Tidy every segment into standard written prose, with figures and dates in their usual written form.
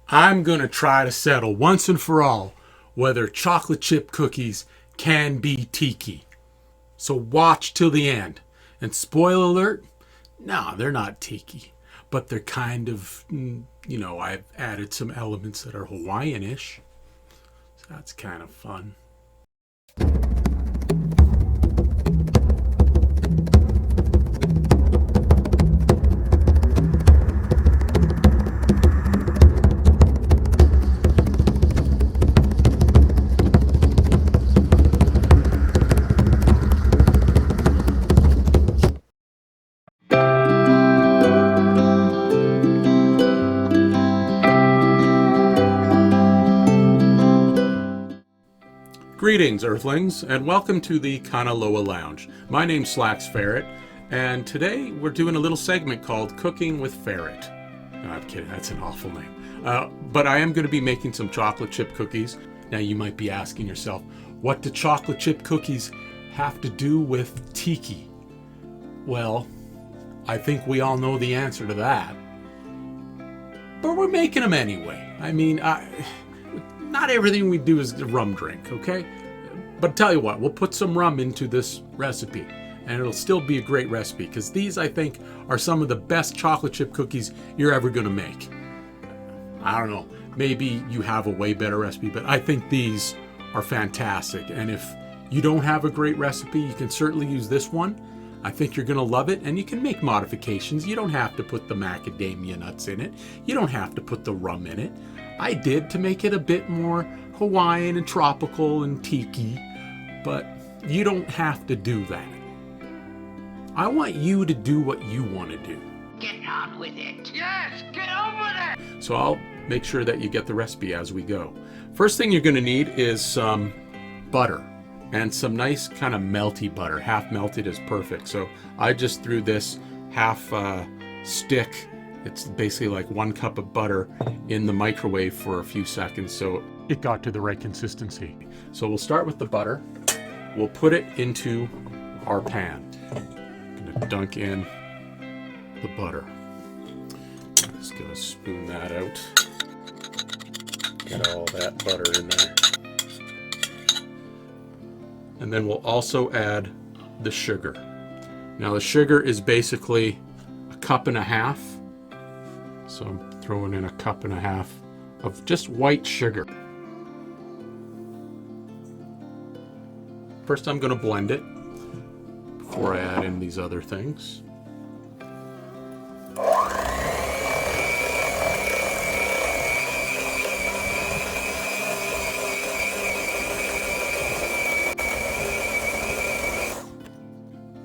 I'm going to try to settle once and for all whether chocolate chip cookies can be tiki. So watch till the end. And spoiler alert, no, they're not tiki. But they're kind of, I've added some elements that are Hawaiian-ish. So that's kind of fun. Greetings, Earthlings, and welcome to the Kanaloa Lounge. My name's Slacks Ferret, and today we're doing a little segment called Cooking with Ferret. No, I'm kidding, that's an awful name. But I am going to be making some chocolate chip cookies. Now you might be asking yourself, what do chocolate chip cookies have to do with tiki? Well, I think we all know the answer to that. But we're making them anyway. I mean, not everything we do is a rum drink, okay? But tell you what, we'll put some rum into this recipe, and it'll still be a great recipe, because these, I think, are some of the best chocolate chip cookies you're ever going to make. I don't know, maybe you have a way better recipe, but I think these are fantastic. And if you don't have a great recipe, you can certainly use this one. I think you're going to love it, and you can make modifications. You don't have to put the macadamia nuts in it. You don't have to put the rum in it. I did to make it a bit more Hawaiian and tropical and tiki, but you don't have to do that. I want you to do what you want to do. Get on with it. Yes, get on with it. So I'll make sure that you get the recipe as we go. First thing you're going to need is some butter and some nice kind of melty butter. Half melted is perfect. So I just threw this half stick. It's basically like 1 cup of butter in the microwave for a few seconds so it got to the right consistency. So we'll start with the butter. We'll put it into our pan. I'm gonna dunk in the butter. Just gonna spoon that out. Get all that butter in there. And then we'll also add the sugar. Now the sugar is basically 1.5 cups. So I'm throwing in 1.5 cups of just white sugar. First I'm going to blend it before I add in these other things.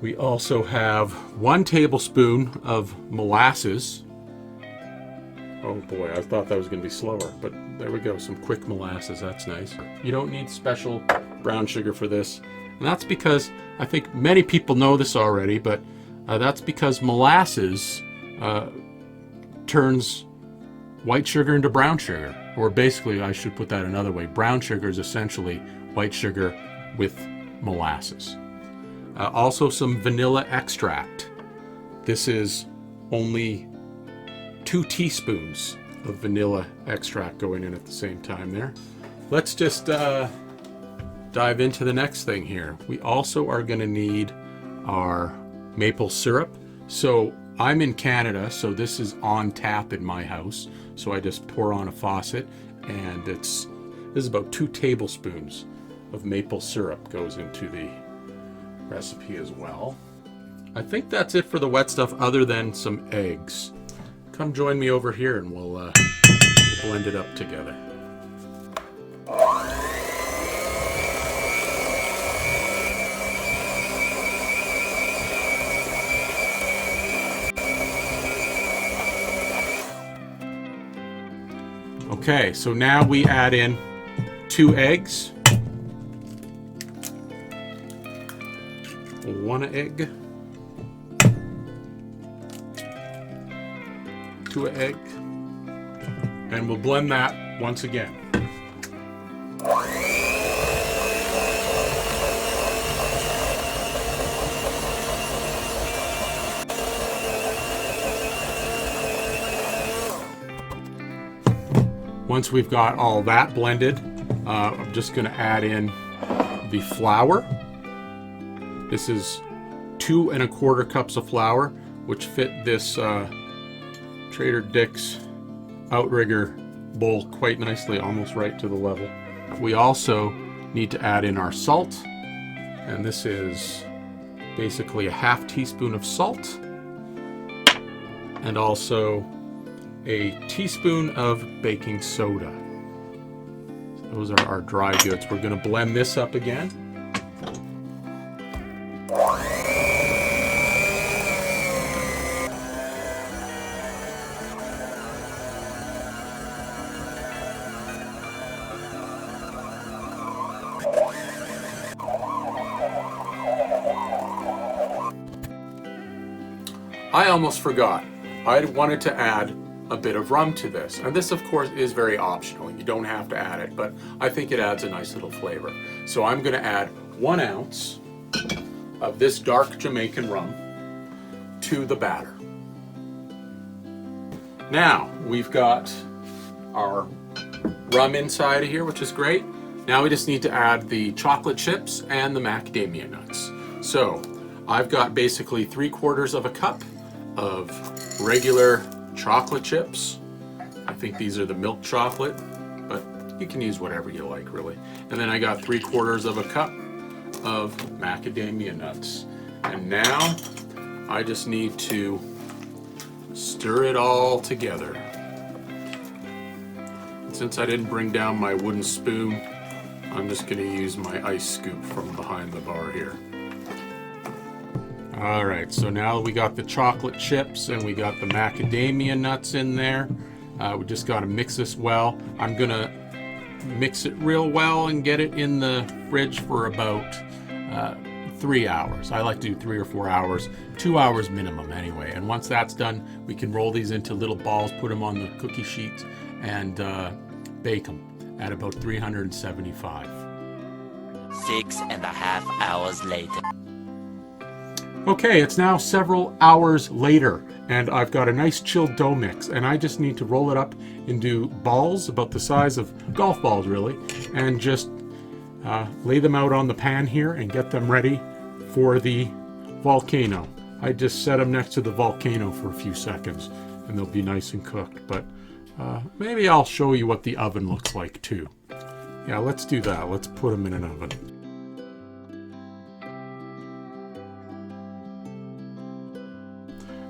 We also have 1 tablespoon of molasses. Oh boy, I thought that was going to be slower, but there we go, some quick molasses, that's nice. You don't need special brown sugar for this, and that's because, I think many people know this already, but that's because molasses turns white sugar into brown sugar. Or basically, I should put that another way, brown sugar is essentially white sugar with molasses. Also some vanilla extract. This is only 2 teaspoons of vanilla extract going in at the same time there. Let's just dive into the next thing here. We also are going to need our maple syrup. So I'm in Canada, so this is on tap in my house. So I just pour on a faucet, and this is about 2 tablespoons of maple syrup goes into the recipe as well. I think that's it for the wet stuff other than some eggs. Come join me over here and we'll blend it up together. Okay, so now we add in 2 eggs. 1 egg. 2 egg, and we'll blend that once again. Once we've got all that blended, I'm just going to add in the flour. This is 2 1/4 cups of flour, which fit this Trader Dick's outrigger bowl quite nicely, almost right to the level. We also need to add in our salt, and this is basically a 1/2 teaspoon of salt, and also a teaspoon of baking soda. Those are our dry goods. We're going to blend this up again. I almost forgot. I wanted to add a bit of rum to this. And this, of course, is very optional. You don't have to add it, but I think it adds a nice little flavor. So I'm going to add 1 ounce of this dark Jamaican rum to the batter. Now, we've got our rum inside of here, which is great. Now we just need to add the chocolate chips and the macadamia nuts. So I've got basically 3/4 cup of regular chocolate chips. I think these are the milk chocolate, but you can use whatever you like, really. And then I got 3/4 cup of macadamia nuts. And now I just need to stir it all together. Since I didn't bring down my wooden spoon, I'm just going to use my ice scoop from behind the bar here. Alright, so now we got the chocolate chips and we got the macadamia nuts in there. We just got to mix this well. I'm going to mix it real well and get it in the fridge for about 3 hours. I like to do 3 or 4 hours, 2 hours minimum anyway. And once that's done, we can roll these into little balls, put them on the cookie sheets, and bake them at about 375. 6.5 hours later. Okay, it's now several hours later, and I've got a nice chilled dough mix, and I just need to roll it up into balls about the size of golf balls, really, and just lay them out on the pan here and get them ready for the volcano. I just set them next to the volcano for a few seconds, and they'll be nice and cooked, but maybe I'll show you what the oven looks like too. Yeah, let's do that. Let's put them in an oven.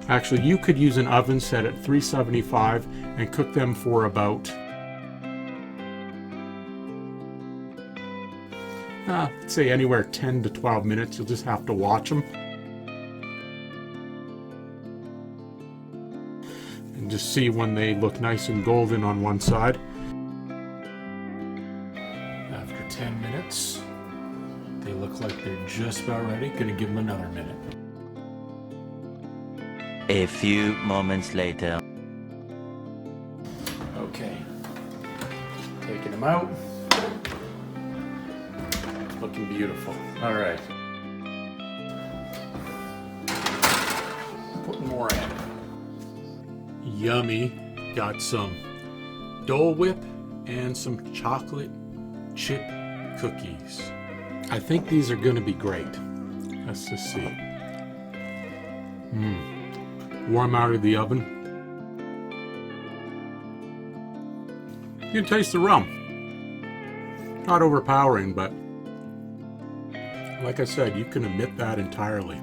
Actually, you could use an oven set at 375 and cook them for about say anywhere 10 to 12 minutes. You'll just have to watch them and just see when they look nice and golden on one side. After 10 minutes, they look like they're just about ready. Gonna give them another minute. A few moments later. Okay, taking them out. Looking beautiful. All right. Putting more in. Yummy. Got some Dole Whip and some chocolate chip cookies. I think these are going to be great. Let's just see. Warm out of the oven. You can taste the rum. Not overpowering, but like I said, you can omit that entirely.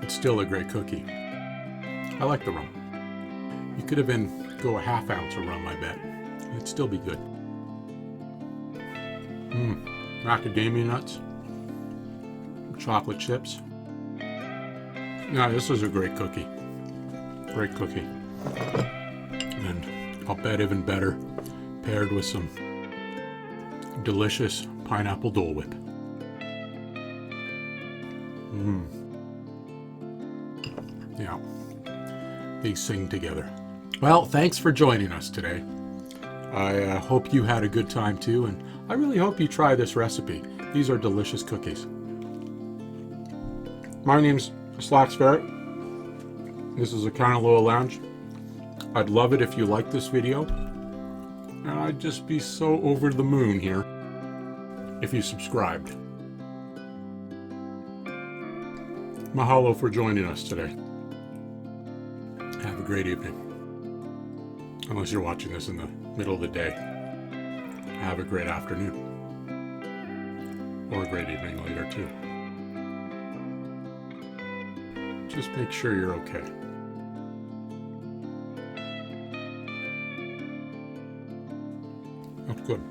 It's still a great cookie. I like the rum. You could even go a 1/2 ounce of rum, I bet. It'd still be good. Macadamia nuts. Chocolate chips. Yeah, this is a great cookie. Great cookie. And I'll bet even better paired with some delicious pineapple Dole Whip. Yeah, these sing together. Well, thanks for joining us today. I hope you had a good time too, and I really hope you try this recipe. These are delicious cookies. My name's Slacks Ferret. This is the Kanaloa Lounge. I'd love it if you liked this video. And I'd just be so over the moon here if you subscribed. Mahalo for joining us today. Have a great evening. Unless you're watching this in the middle of the day. Have a great afternoon. Or a great evening later too. Just make sure you're okay. That's good.